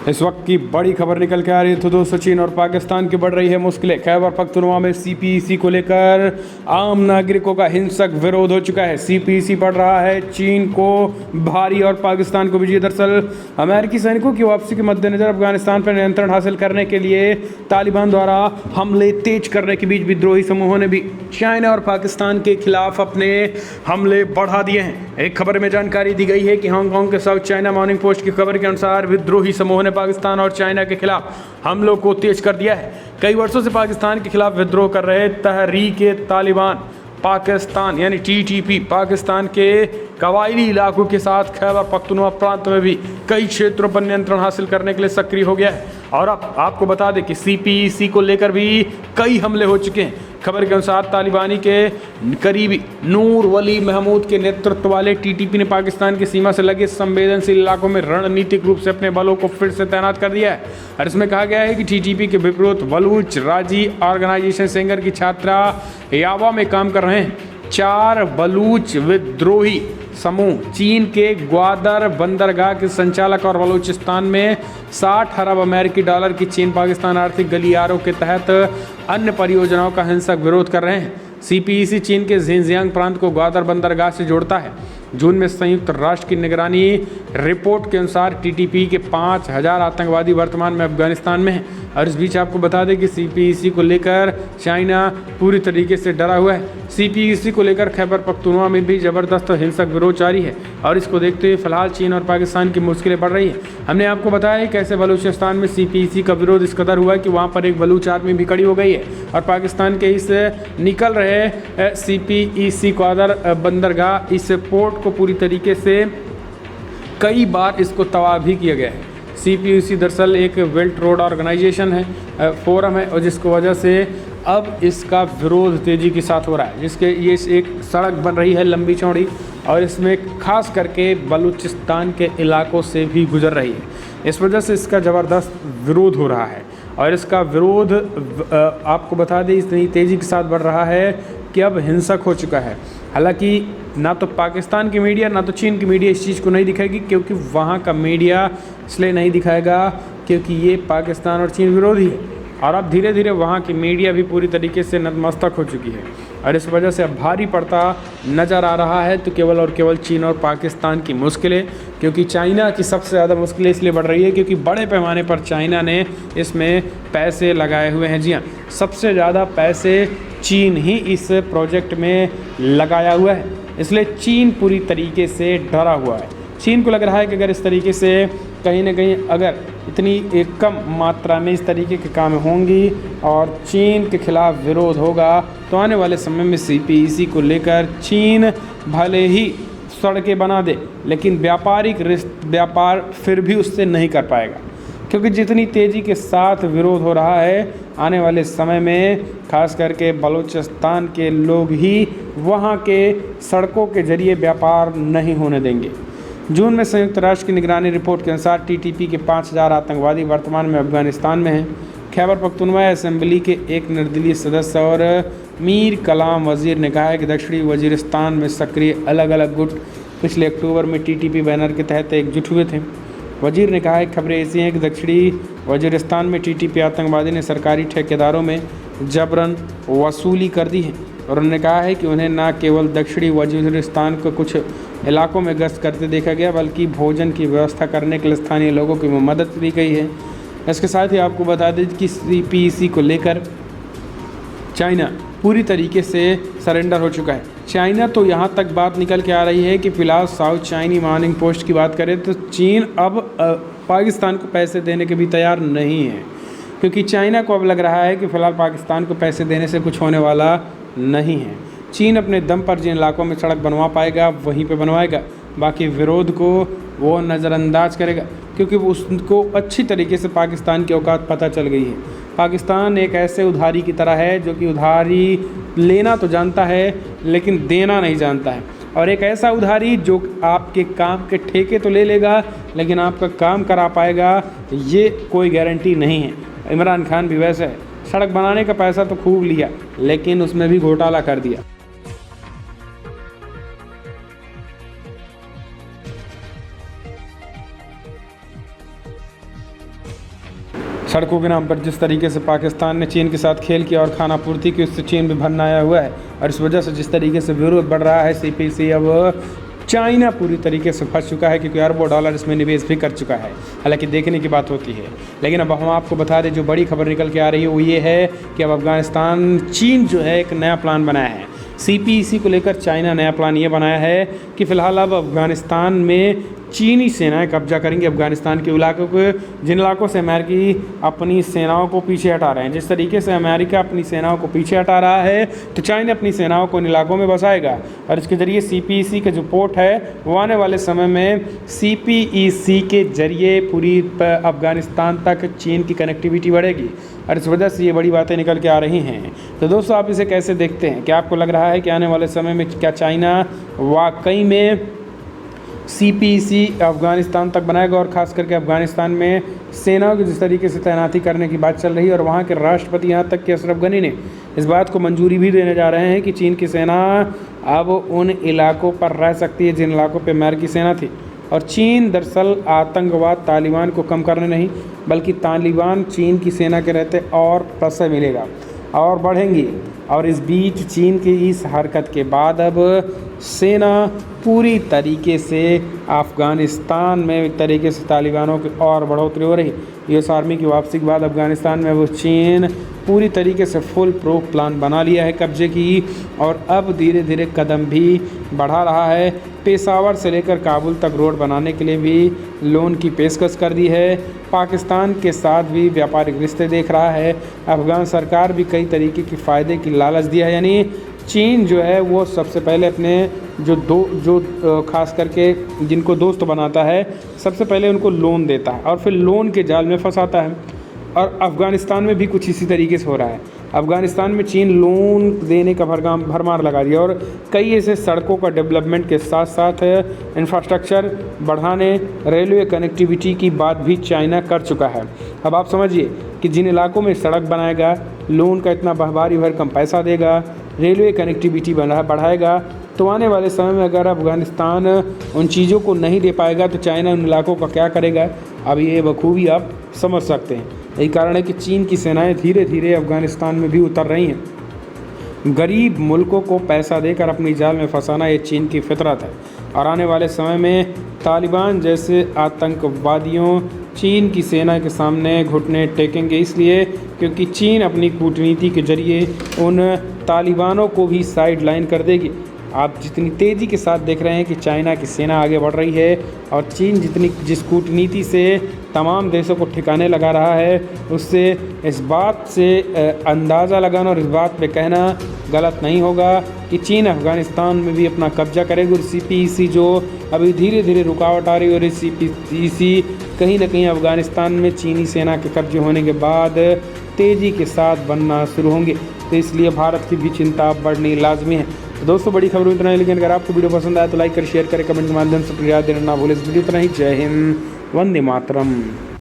इस वक्त की बड़ी खबर निकल के आ रही है तो दोस्तों, चीन और पाकिस्तान की बढ़ रही है मुश्किलें। खैबर पख्तूनख्वा में सीपीईसी को लेकर आम नागरिकों का हिंसक विरोध हो चुका है। सीपीईसी बढ़ रहा है चीन को भारी और पाकिस्तान को भी। दरअसल अमेरिकी सैनिकों की वापसी के मद्देनजर अफगानिस्तान पर नियंत्रण हासिल करने के लिए तालिबान द्वारा हमले तेज करने के बीच विद्रोही समूहों ने भी चाइना और पाकिस्तान के खिलाफ अपने हमले बढ़ा दिए हैं। एक खबर में जानकारी दी गई है कि हांगकांग के साउथ चाइना मॉर्निंग पोस्ट की खबर के अनुसार विद्रोही समूहों ने पाकिस्तान और चाइना के खिलाफ हमलों को तेज कर दिया है। कई वर्षों से पाकिस्तान के खिलाफ विद्रोह कर रहे तहरीक-ए-तालिबान पाकिस्तान यानी टीटीपी पाकिस्तान के कबायली इलाकों के साथ खैबर पख्तूनख्वा प्रांत में भी कई क्षेत्रों पर नियंत्रण हासिल करने के लिए सक्रिय हो गया है। और अब आपको बता दें कि सीपीईसी को लेकर भी कई हमले हो चुके हैं। खबर के अनुसार तालिबानी के करीबी नूर वली महमूद के नेतृत्व वाले टीटीपी ने पाकिस्तान की सीमा से लगे संवेदनशील इलाकों में रणनीतिक रूप से अपने बलों को फिर से तैनात कर दिया है। और इसमें कहा गया है कि टीटीपी के विपरीत बलूच राजी ऑर्गेनाइजेशन सेंगर की छात्रा यावा में काम कर रहे हैं। 4 बलूच विद्रोही समूह चीन के ग्वादर बंदरगाह के संचालक और बलूचिस्तान में 60 अरब अमेरिकी डॉलर की चीन पाकिस्तान आर्थिक गलियारों के तहत अन्य परियोजनाओं का हिंसक विरोध कर रहे हैं। सीपीईसी चीन के झिंजियांग प्रांत को ग्वादर बंदरगाह से जोड़ता है। जून में संयुक्त राष्ट्र की निगरानी रिपोर्ट के अनुसार टीटीपी के 5000 आतंकवादी वर्तमान में अफगानिस्तान में हैं। और इस बीच आपको बता दें कि सीपीईसी को लेकर चाइना पूरी तरीके से डरा हुआ है। सीपीईसी को लेकर खैबर पख्तूनख्वा में भी ज़बरदस्त हिंसक विरोध जारी है। और इसको देखते हुए फिलहाल चीन और पाकिस्तान की मुश्किलें बढ़ रही है। हमने आपको बताया कैसे बलूचिस्तान में सीपीईसी का विरोध इस कदर हुआ है कि वहाँ पर एक बलूच आर्मी भी खड़ी हो गई है। और पाकिस्तान के इस निकल रहे सीपीईसी ग्वादर बंदरगाह इस पोर्ट को पूरी तरीके से कई बार इसको तबाह भी किया गया है। सीपीईसी दरअसल एक बेल्ट रोड ऑर्गेनाइजेशन है, फोरम है, और जिसकी वजह से अब इसका विरोध तेज़ी के साथ हो रहा है। जिसके ये एक सड़क बन रही है लंबी चौड़ी, और इसमें खास करके बलूचिस्तान के इलाकों से भी गुजर रही है। इस वजह से इसका ज़बरदस्त विरोध हो रहा है। और इसका विरोध आपको बता दें इतनी तेज़ी के साथ बढ़ रहा है कि अब हिंसक हो चुका है। हालांकि ना तो पाकिस्तान की मीडिया ना तो चीन की मीडिया इस चीज़ को नहीं दिखाएगी, क्योंकि वहाँ का मीडिया इसलिए नहीं दिखाएगा क्योंकि ये पाकिस्तान और चीन विरोधी है। और अब धीरे धीरे वहाँ की मीडिया भी पूरी तरीके से नतमस्तक हो चुकी है। और इस वजह से अब भारी पड़ता नज़र आ रहा है तो केवल और केवल चीन और पाकिस्तान की मुश्किलें। क्योंकि चाइना की सबसे ज़्यादा मुश्किलें इसलिए बढ़ रही है क्योंकि बड़े पैमाने पर चाइना ने इसमें पैसे लगाए हुए हैं। जी हाँ, सबसे ज़्यादा पैसे चीन ही इस प्रोजेक्ट में लगाया हुआ है। इसलिए चीन पूरी तरीके से डरा हुआ है। चीन को लग रहा है कि अगर इस तरीके से कहीं ना कहीं अगर इतनी कम मात्रा में इस तरीके के काम होंगी और चीन के खिलाफ विरोध होगा तो आने वाले समय में सीपीईसी को लेकर चीन भले ही सड़कें बना दे लेकिन व्यापार फिर भी उससे नहीं कर पाएगा। क्योंकि जितनी तेज़ी के साथ विरोध हो रहा है आने वाले समय में खास करके बलूचिस्तान के लोग ही वहाँ के सड़कों के जरिए व्यापार नहीं होने देंगे। जून में संयुक्त राष्ट्र की निगरानी रिपोर्ट के अनुसार टीटीपी के 5000 आतंकवादी वर्तमान में अफगानिस्तान में हैं। खैबर पख्तूनख्वा असेंबली के एक निर्दलीय सदस्य और मीर कलाम वज़ीर ने कहा है कि दक्षिणी वजीरिस्तान में सक्रिय अलग अलग गुट पिछले अक्टूबर में टीटीपी बैनर के तहत एकजुट हुए थे। वजीर ने कहा है खबरें ऐसी हैं कि दक्षिणी वजीरिस्तान में टीटीपी आतंकवादी ने सरकारी ठेकेदारों में जबरन वसूली कर दी है। और उन्होंने कहा है कि उन्हें न केवल दक्षिणी वजीरिस्तान के कुछ इलाकों में गश्त करते देखा गया बल्कि भोजन की व्यवस्था करने के लिए स्थानीय लोगों की मदद दी गई है। इसके साथ ही आपको बता दें कि सीपीईसी को लेकर चाइना पूरी तरीके से सरेंडर हो चुका है। चाइना तो यहाँ तक बात निकल के आ रही है कि फ़िलहाल साउथ चाइनी मॉर्निंग पोस्ट की बात करें तो चीन अब पाकिस्तान को पैसे देने के भी तैयार नहीं है। क्योंकि चाइना को अब लग रहा है कि फ़िलहाल पाकिस्तान को पैसे देने से कुछ होने वाला नहीं है। चीन अपने दम पर जिन इलाकों में सड़क बनवा पाएगा वहीं पे बनवाएगा, बाकी विरोध को वो नज़रअंदाज करेगा क्योंकि उसको अच्छी तरीके से पाकिस्तान की औकात पता चल गई है। पाकिस्तान एक ऐसे उधारी की तरह है जो कि उधारी लेना तो जानता है लेकिन देना नहीं जानता है। और एक ऐसा उधारी जो आपके काम के ठेके तो ले लेगा लेकिन आपका काम करा पाएगा ये कोई गारंटी नहीं है। इमरान खान भी वैसे है, सड़क बनाने का पैसा तो खूब लिया लेकिन उसमें भी घोटाला कर दिया। सड़कों के नाम पर जिस तरीके से पाकिस्तान ने चीन के साथ खेल किया और खाना पूर्ति की, उससे चीन भी भरना आया हुआ है और इस वजह से जिस तरीके से विरोध बढ़ रहा है, CPEC अब चाइना पूरी तरीके से फंस चुका है क्योंकि अरबों डॉलर इसमें निवेश भी कर चुका है। हालांकि देखने की बात होती है, लेकिन अब हम आपको बता दें जो बड़ी खबर निकल के आ रही है वो ये है कि अब अफगानिस्तान चीन जो है एक नया प्लान बनाया है। CPEC को लेकर चाइना नया प्लान ये बनाया है कि फ़िलहाल अब अफ़गानिस्तान में चीनी सेनाएं कब्जा करेंगी अफ़गानिस्तान के इलाकों को, जिन इलाकों से अमेरिकी अपनी सेनाओं को पीछे हटा रहे हैं। जिस तरीके से अमेरिका अपनी सेनाओं को पीछे हटा रहा है तो चाइना अपनी सेनाओं को इन इलाकों में बसाएगा और इसके ज़रिए CPEC का जो पोर्ट है वो आने वाले समय में CPEC के ज़रिए पूरी अफ़गानिस्तान तक चीन की कनेक्टिविटी बढ़ेगी और इस वजह से ये बड़ी बातें निकल के आ रही हैं। तो दोस्तों आप इसे कैसे देखते हैं? क्या आपको लग रहा है कि आने वाले समय में क्या चाइना वाकई में CPEC अफ़गानिस्तान तक बनाएगा और ख़ास करके अफ़गानिस्तान में सेनाओं की जिस तरीके से तैनाती करने की बात चल रही है और वहाँ के राष्ट्रपति यहाँ तक कि अशरफ गनी ने इस बात को मंजूरी भी देने जा रहे हैं कि चीन की सेना अब उन इलाकों पर रह सकती है जिन इलाकों पर अमेरिकी सेना थी। और चीन दरअसल आतंकवाद तालिबान को कम करने नहीं बल्कि तालिबान चीन की सेना के रहते और प्रशय मिलेगा और बढ़ेंगी। और इस बीच चीन की इस हरकत के बाद अब सेना पूरी तरीके से अफ़गानिस्तान में एक तरीके से तालिबानों की और बढ़ोतरी हो रही। US आर्मी की वापसी के बाद अफ़गानिस्तान में वो चीन पूरी तरीके से फुल प्रूफ प्लान बना लिया है कब्जे की और अब धीरे धीरे कदम भी बढ़ा रहा है। पेशावर से लेकर काबुल तक रोड बनाने के लिए भी लोन की पेशकश कर दी है। पाकिस्तान के साथ भी व्यापारिक रिश्ते देख रहा है। अफ़गान सरकार भी कई तरीके की फ़ायदे की लालच दिया है। यानी चीन जो है वो सबसे पहले अपने जो खास करके जिनको दोस्त बनाता है सबसे पहले उनको लोन देता है और फिर लोन के जाल में फंसाता है। और अफ़गानिस्तान में भी कुछ इसी तरीके से हो रहा है। अफ़गानिस्तान में चीन लोन देने का भरमार लगा दिया और कई ऐसे सड़कों का डेवलपमेंट के साथ साथ इंफ्रास्ट्रक्चर बढ़ाने, रेलवे कनेक्टिविटी की बात भी चाइना कर चुका है। अब आप समझिए कि जिन इलाकों में सड़क बनाएगा, लोन का इतना भारी भरकम पैसा देगा, रेलवे कनेक्टिविटी बढ़ाएगा, तो आने वाले समय में अगर अफ़गानिस्तान उन चीज़ों को नहीं दे पाएगा तो चाइना उन इलाकों का क्या करेगा? अब ये बखूबी आप समझ सकते हैं। यही कारण है कि चीन की सेनाएं धीरे धीरे अफ़गानिस्तान में भी उतर रही हैं। गरीब मुल्कों को पैसा देकर अपनी जाल में फंसाना ये चीन की फितरत है और आने वाले समय में तालिबान जैसे आतंकवादियों चीन की सेना के सामने घुटने टेकेंगे, इसलिए क्योंकि चीन अपनी कूटनीति के जरिए उन तालिबानों को भी साइड लाइन कर देगी। आप जितनी तेज़ी के साथ देख रहे हैं कि चाइना की सेना आगे बढ़ रही है और चीन जिस कूटनीति से तमाम देशों को ठिकाने लगा रहा है, उससे इस बात से अंदाज़ा लगाना और इस बात पे कहना गलत नहीं होगा कि चीन अफ़गानिस्तान में भी अपना कब्जा करेगी। और CPEC जो अभी धीरे धीरे रुकावट आ रही है और इस CPEC कहीं ना कहीं अफ़गानिस्तान में चीनी सेना के कब्जे होने के बाद तेज़ी के साथ बनना शुरू होंगे। तो इसलिए भारत की भी चिंता बढ़नी लाजमी है। तो दोस्तों बड़ी खबरों इतना ही, लेकिन अगर आपको वीडियो पसंद आया तो लाइक कर शेयर करें, कमेंट के माध्यम से याद देना ना भूलें। इस वीडियो इतना ही। जय हिंद, वंदे मातरम।